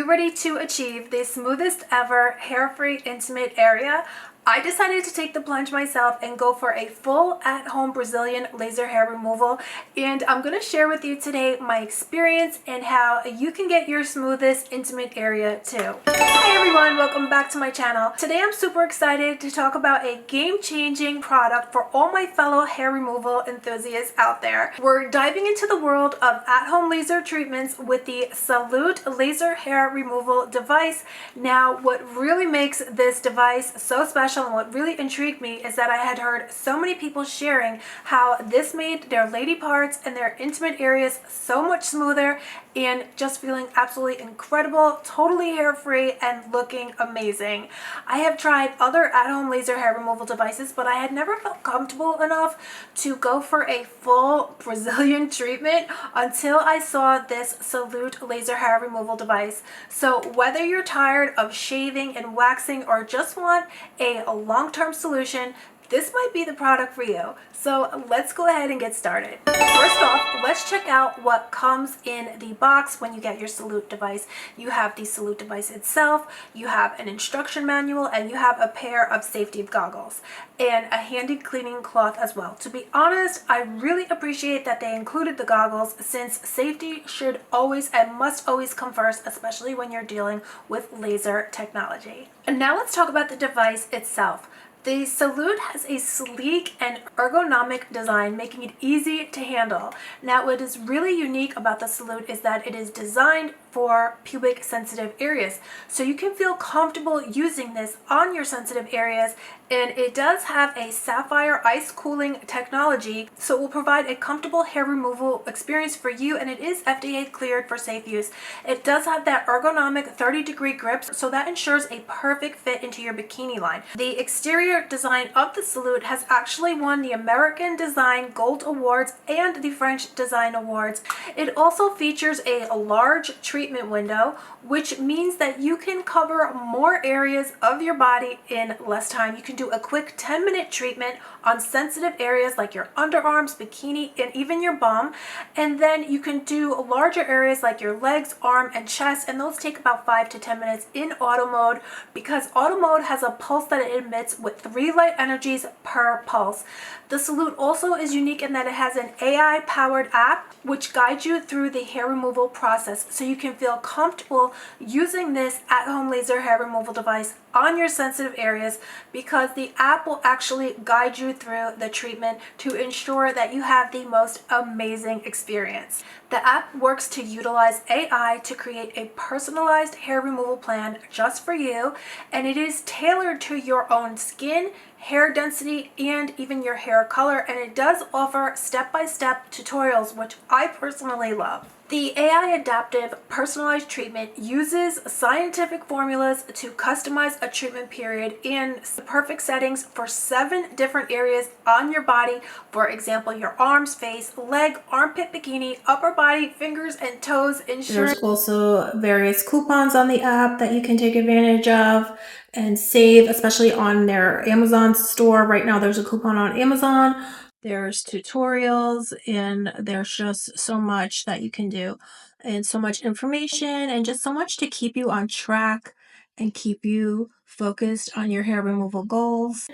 you ready to achieve the smoothest ever hair-free intimate area? I decided to take the plunge myself and go for a full at-home Brazilian laser hair removal, and I'm going to share with you today my experience and how you can get your smoothest intimate area too. Hi everyone, welcome back to my channel. Today I'm super excited to talk about a game-changing product for all my fellow hair removal enthusiasts out there. We're diving into the world of at-home laser treatments with the Salloot laser hair removal device. Now, what really makes this device so special and what really intrigued me is that I had heard so many people sharing how this made their lady parts and their intimate areas so much smoother and just feeling absolutely incredible, totally hair-free and looking amazing. I have tried other at-home laser hair removal devices, but I had never felt comfortable enough to go for a full Brazilian treatment until I saw this Salloot laser hair removal device. So whether you're tired of shaving and waxing or just want a long-term solution, this might be the product for you. So let's go ahead and get started. First off, let's check out what comes in the box when you get your Salloot device. You have the Salloot device itself, you have an instruction manual, and you have a pair of safety goggles and a handy cleaning cloth as well. To be honest, I really appreciate that they included the goggles, since safety should always and must always come first, especially when you're dealing with laser technology. And now let's talk about the device itself. The Salloot has a sleek and ergonomic design, making it easy to handle. Now, what is really unique about the Salloot is that it is designed for pubic sensitive areas. So you can feel comfortable using this on your sensitive areas, and it does have a sapphire ice cooling technology, so it will provide a comfortable hair removal experience for you, and it is FDA cleared for safe use. It does have that ergonomic 30-degree grip, so that ensures a perfect fit into your bikini line. The exterior design of the Salloot has actually won the American Design Gold Awards and the French Design Awards. It also features a large treatment window, which means that you can cover more areas of your body in less time. You can do a quick 10-minute treatment on sensitive areas like your underarms, bikini, and even your bum. And then you can do larger areas like your legs, arm, and chest, and those take about 5 to 10 minutes in auto mode, because auto mode has a pulse that it emits with 3 light energies per pulse. The Salloot also is unique in that it has an AI-powered app which guides you through the hair removal process, so you can feel comfortable using this at-home laser hair removal device on your sensitive areas, because the app will actually guide you through the treatment to ensure that you have the most amazing experience. The app works to utilize AI to create a personalized hair removal plan just for you, and it is tailored to your own skin, hair density, and even your hair color, and it does offer step-by-step tutorials, which I personally love. The AI adaptive personalized treatment uses scientific formulas to customize a treatment period in the perfect settings for 7 different areas on your body. For example, your arms, face, leg, armpit, bikini, upper body, fingers, and toes. There's also various coupons on the app that you can take advantage of and save, especially on their Amazon store. Right now there's a coupon on Amazon. There's tutorials, and there's just so much that you can do, and so much information, and just so much to keep you on track and keep you focused on your hair removal goals,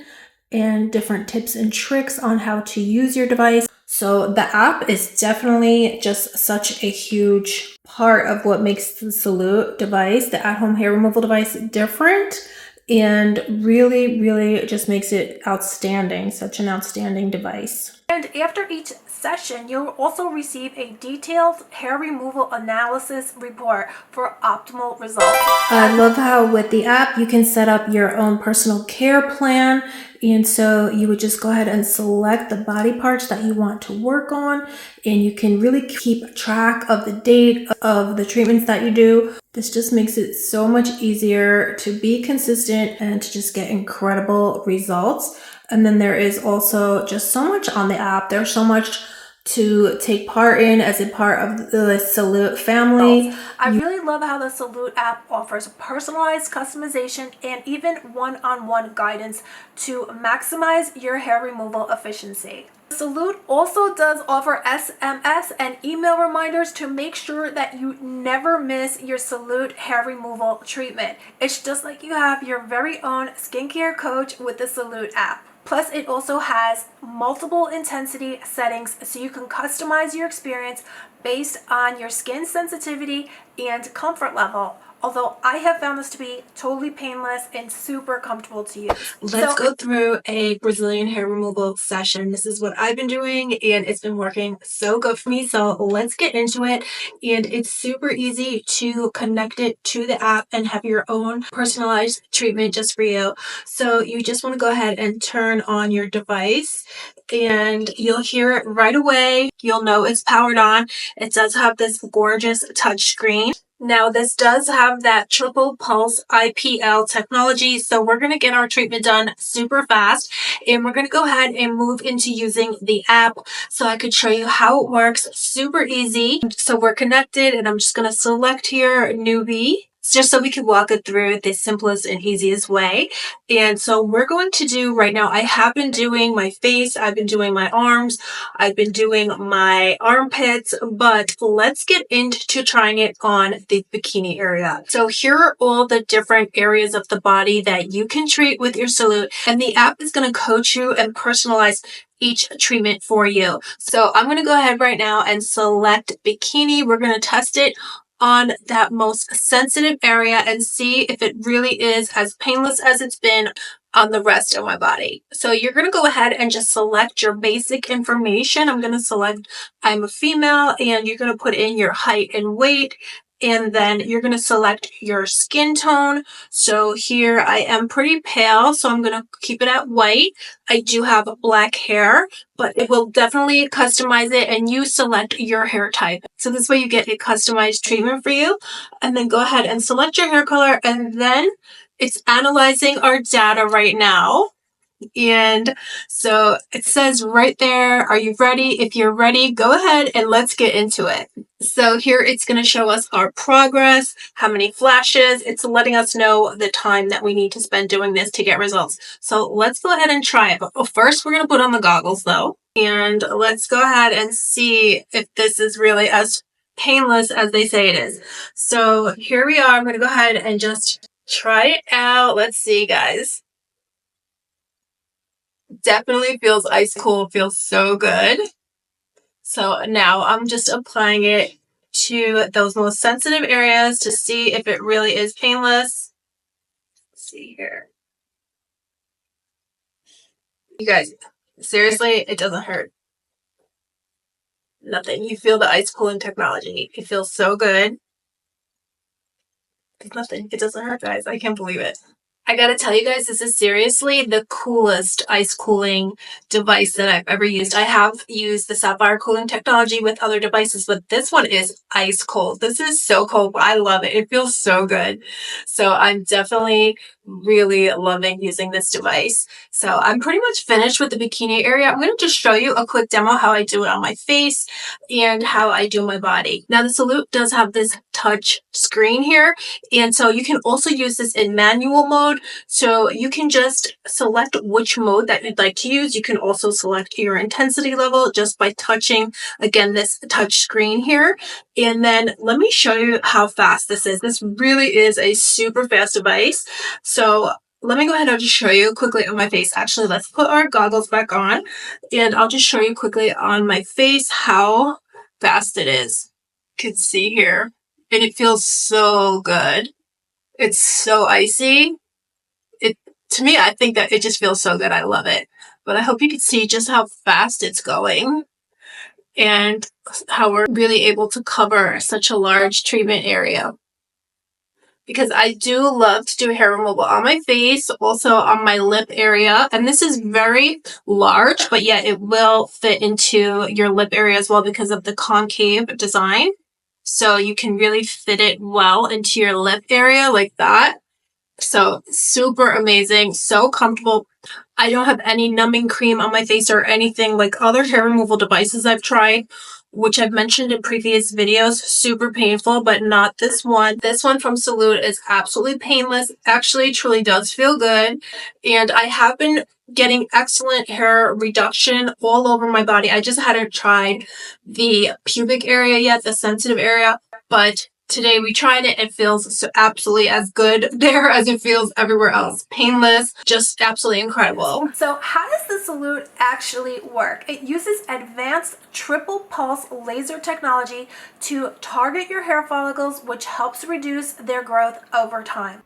and different tips and tricks on how to use your device. So the app is definitely just such a huge part of what makes the Salloot device, the at-home hair removal device, different, and really just makes it outstanding, such an outstanding device. And after each session, you'll also receive a detailed hair removal analysis report for optimal results. I love how with the app you can set up your own personal care plan, and so you would just go ahead and select the body parts that you want to work on, and you can really keep track of the date of the treatments that you do. This just makes it so much easier to be consistent and to just get incredible results. And then there is also just so much on the app. There's so much to take part in as a part of the Salloot family. I really love how the Salloot app offers personalized customization and even one-on-one guidance to maximize your hair removal efficiency. Salloot also does offer SMS and email reminders to make sure that you never miss your Salloot hair removal treatment. It's just like you have your very own skincare coach with the Salloot app. Plus, it also has multiple intensity settings so you can customize your experience based on your skin sensitivity and comfort level. Although I have found this to be totally painless and super comfortable to use. Let's go through a Brazilian hair removal session. This is what I've been doing and it's been working so good for me. So let's get into it. And it's super easy to connect it to the app and have your own personalized treatment just for you. So you just want to go ahead and turn on your device and you'll hear it right away. You'll know it's powered on. It does have this gorgeous touch screen. Now, this does have that triple pulse IPL technology, so we're going to get our treatment done super fast, and we're going to go ahead and move into using the app so I could show you how it works. Super easy. So we're connected, and I'm just going to select here newbie, just so we can walk it through the simplest and easiest way. And so we're going to do right now, I have been doing my face, I've been doing my arms, I've been doing my armpits, but let's get into trying it on the bikini area. So here are all the different areas of the body that you can treat with your Salloot, and the app is going to coach you and personalize each treatment for you. So I'm going to go ahead right now and select bikini. We're going to test it on that most sensitive area and see if it really is as painless as it's been on the rest of my body. So you're going to go ahead and just select your basic information. I'm going to select I'm a female, and you're going to put in your height and weight. And then you're going to select your skin tone. So here I am pretty pale, so I'm going to keep it at white. I do have black hair, but it will definitely customize it, and you select your hair type. So this way you get a customized treatment for you. And then go ahead and select your hair color, and then it's analyzing our data right now. And so it says right there, are you ready? If you're ready, go ahead and let's get into it. So here it's going to show us our progress, how many flashes. It's letting us know the time that we need to spend doing this to get results. So let's go ahead and try it. But first, we're going to put on the goggles though. And let's go ahead and see if this is really as painless as they say it is. So here we are. I'm going to go ahead and just try it out. Let's see, guys. Definitely feels ice cool, feels so good. So now I'm just applying it to those most sensitive areas to see if it really is painless. Let's see here. You guys, seriously, it doesn't hurt. Nothing. You feel the ice cooling technology. It feels so good. It's nothing. It doesn't hurt, guys. I can't believe it. I gotta tell you guys, this is seriously the coolest ice cooling device that I've ever used. I have used the sapphire cooling technology with other devices, but this one is ice cold. This is so cold. I love it. It feels so good. So I'm definitely really loving using this device. So I'm pretty much finished with the bikini area. I'm going to just show you a quick demo how I do it on my face and how I do my body. Now the Salloot does have this touch screen here, and so you can also use this in manual mode. So you can just select which mode that you'd like to use. You can also select your intensity level just by touching, again, this touch screen here. And then let me show you how fast this is. This really is a super fast device. So let me go ahead and just show you quickly on my face. Actually, let's put our goggles back on, and I'll just show you quickly on my face how fast it is. You can see here, and it feels so good. It's so icy. To me, I think that it just feels so good. I love it. But I hope you can see just how fast it's going and how we're really able to cover such a large treatment area. Because I do love to do hair removal on my face, also on my lip area. And this is very large, but yet it will fit into your lip area as well because of the concave design. So you can really fit it well into your lip area like that. So super amazing, so comfortable. I don't have any numbing cream on my face or anything like other hair removal devices I've tried, which I've mentioned in previous videos. Super painful, but not this one. This one from Salloot is absolutely painless. Actually, truly does feel good. And I have been getting excellent hair reduction all over my body. I just hadn't tried the pubic area yet, the sensitive area, but today we tried it. It feels so absolutely as good there as it feels everywhere else. Painless, just absolutely incredible. So how does the Salloot actually work? It uses advanced triple pulse laser technology to target your hair follicles, which helps reduce their growth over time.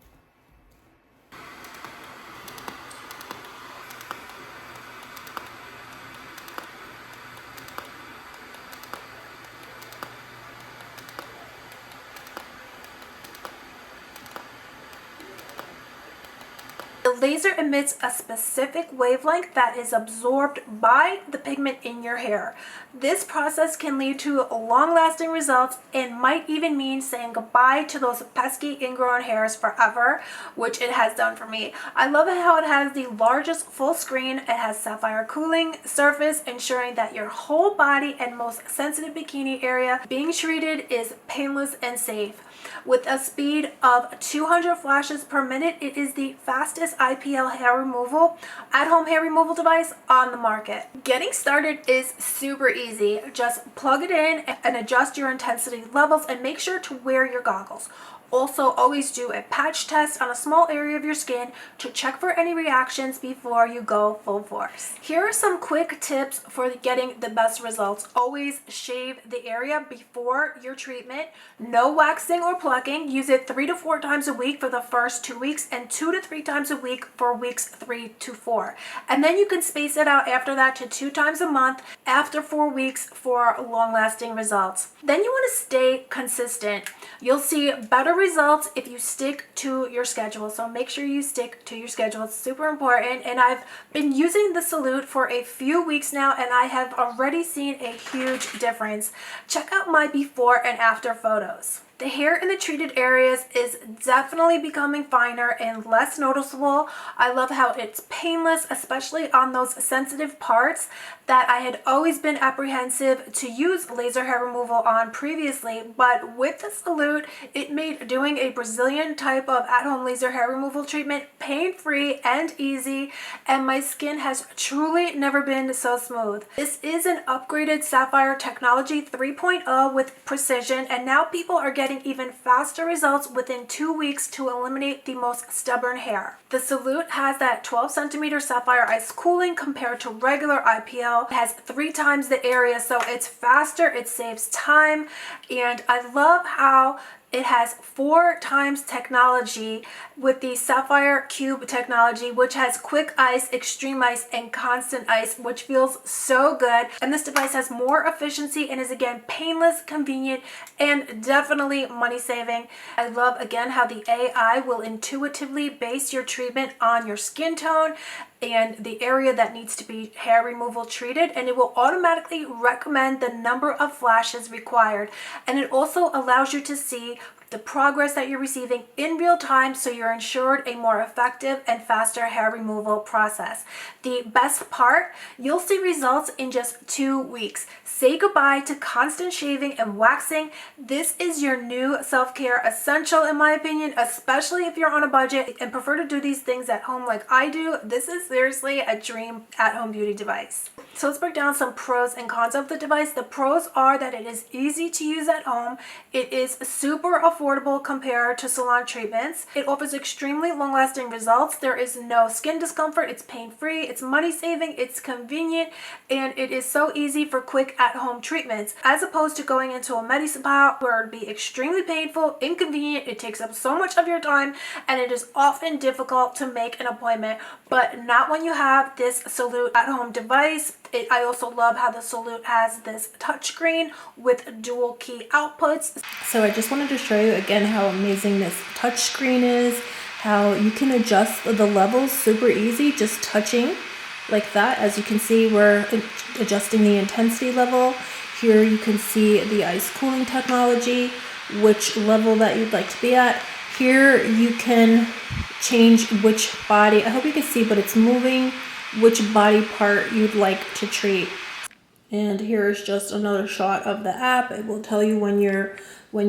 The laser emits a specific wavelength that is absorbed by the pigment in your hair. This process can lead to long-lasting results and might even mean saying goodbye to those pesky ingrown hairs forever, which it has done for me. I love how it has the largest full screen. It has sapphire cooling surface, ensuring that your whole body and most sensitive bikini area being treated is painless and safe. With a speed of 200 flashes per minute, it is the fastest IPL hair removal, at-home hair removal device on the market. Getting started is super easy. Just plug it in and adjust your intensity levels and make sure to wear your goggles. Also, always do a patch test on a small area of your skin to check for any reactions before you go full force. Here are some quick tips for getting the best results. Always shave the area before your treatment. No waxing or plucking. Use it 3 to 4 times a week for the first 2 weeks and 2 to 3 times a week for weeks 3 to 4. And then you can space it out after that to 2 times a month after 4 weeks for long-lasting results. Then you want to stay consistent. You'll see better results if you stick to your schedule. So make sure you stick to your schedule. It's super important. And I've been using the Salloot for a few weeks now, and I have already seen a huge difference. Check out my before and after photos. The hair in the treated areas is definitely becoming finer and less noticeable. I love how it's painless, especially on those sensitive parts that I had always been apprehensive to use laser hair removal on previously. But with the Salloot, it made doing a Brazilian type of at-home laser hair removal treatment pain-free and easy, and my skin has truly never been so smooth. This is an upgraded sapphire technology 3.0 with precision, and now people are getting even faster results within 2 weeks to eliminate the most stubborn hair. The Salloot has that 12 centimeter sapphire ice cooling compared to regular IPL. It has 3 times the area, so it's faster, it saves time, and I love how it has 4 times technology with the Sapphire Cube technology, which has quick ice, extreme ice, and constant ice, which feels so good. And this device has more efficiency and is again painless, convenient, and definitely money saving. I love again how the AI will intuitively base your treatment on your skin tone and the area that needs to be hair removal treated, and it will automatically recommend the number of flashes required. And it also allows you to see the progress that you're receiving in real time, so you're ensured a more effective and faster hair removal process. The best part, you'll see results in just 2 weeks. Say goodbye to constant shaving and waxing. This is your new self-care essential, in my opinion, especially if you're on a budget and prefer to do these things at home like I do. This is seriously a dream at-home beauty device. So let's break down some pros and cons of the device. The pros are that it is easy to use at home. It is super affordable compared to salon treatments. It offers extremely long-lasting results. There is no skin discomfort. It's pain-free. It's money-saving. It's convenient. And it is so easy for quick at-home treatments, as opposed to going into a med spa where it would be extremely painful, inconvenient. It takes up so much of your time, and it is often difficult to make an appointment, but not when you have this Salloot at-home device. I also love how the Salloot has this touchscreen with dual key outputs. So I just wanted to show you again how amazing this touchscreen is, how you can adjust the levels super easy, just touching like that. As you can see, we're adjusting the intensity level. Here you can see the ice cooling technology, which level that you'd like to be at. Here you can change which body, I hope you can see, but it's moving which body part you'd like to treat. And here's just another shot of the app. It will tell you when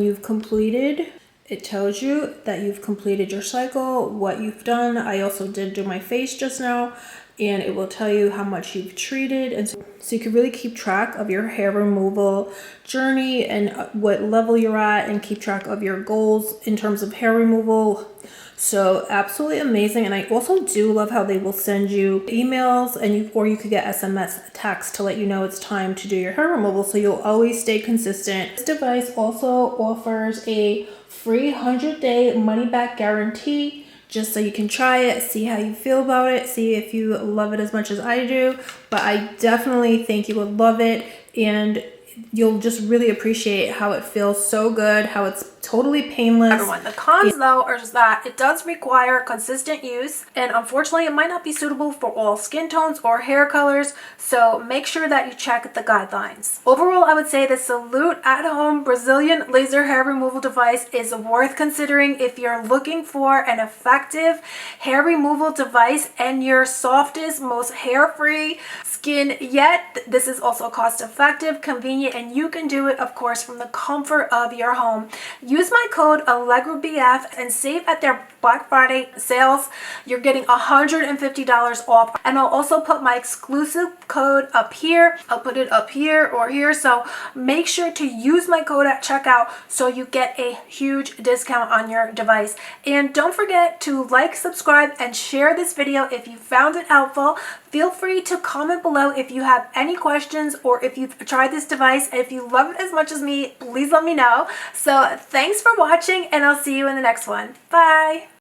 you've completed. It tells you that you've completed your cycle, what you've done. I also did do my face just now. and it will tell you how much you've treated, and so you can really keep track of your hair removal journey and what level you're at, and keep track of your goals in terms of hair removal. So absolutely amazing. And I also do love how they will send you emails, and or you could get SMS text to let you know it's time to do your hair removal, so you'll always stay consistent. This device also offers a free 100-day money-back guarantee, just so you can try it, see how you feel about it, see if you love it as much as I do. But I definitely think you would love it, and you'll just really appreciate how it feels so good, how it's totally painless. Everyone, the cons though is that it does require consistent use, and unfortunately it might not be suitable for all skin tones or hair colors, so make sure that you check the guidelines. Overall, I would say the Salloot at-home Brazilian laser hair removal device is worth considering if you're looking for an effective hair removal device and your softest, most hair-free skin yet. This is also cost effective, convenient, and you can do it, of course, from the comfort of your home. Use my code AlegraBF and save at their Black Friday sales. You're getting $150 off, and I'll also put my exclusive code up here. I'll put it up here or here, so make sure to use my code at checkout so you get a huge discount on your device. And don't forget to like, subscribe, and share this video if you found it helpful. Feel free to comment below if you have any questions or if you've tried this device. If you love it as much as me, please let me know. So thanks for watching, and I'll see you in the next one. Bye!